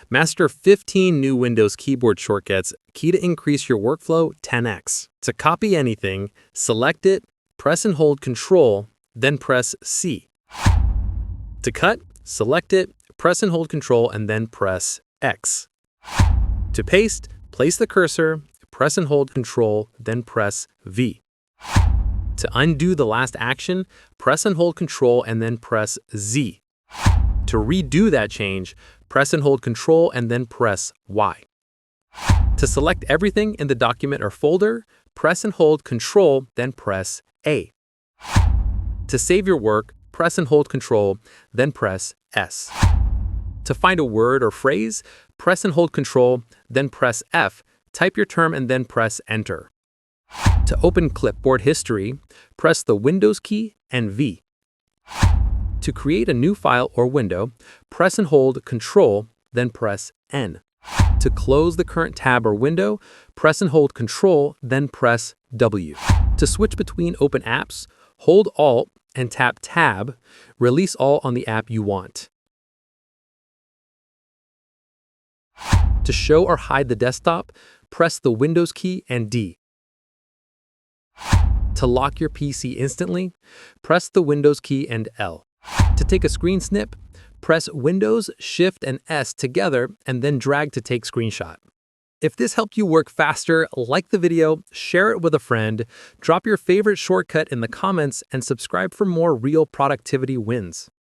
Master 15 new Windows keyboard shortcuts, key to increase your workflow 10x. To copy anything, select it, press and hold Ctrl, then press C. To cut, select it, press and hold Ctrl, and then press X. To paste, place the cursor, press and hold Ctrl, then press V. To undo the last action, press and hold Ctrl and then press Z. To redo that change, press and hold Ctrl and then press Y. To select everything in the document or folder, press and hold Ctrl, then press A. To save your work, press and hold Ctrl, then press S. To find a word or phrase, press and hold Ctrl, then press F, type your term and then press Enter. To open Clipboard history, press the Windows key and V. To create a new file or window, press and hold Ctrl, then press N. To close the current tab or window, press and hold Ctrl, then press W. To switch between open apps, hold Alt and tap Tab, release all on the app you want. To show or hide the desktop, press the Windows key and D. To lock your PC instantly, press the Windows key and L. To take a screen snip, press Windows, Shift, and S together and then drag to take screenshot. If this helped you work faster, like the video, share it with a friend, drop your favorite shortcut in the comments, and subscribe for more real productivity wins.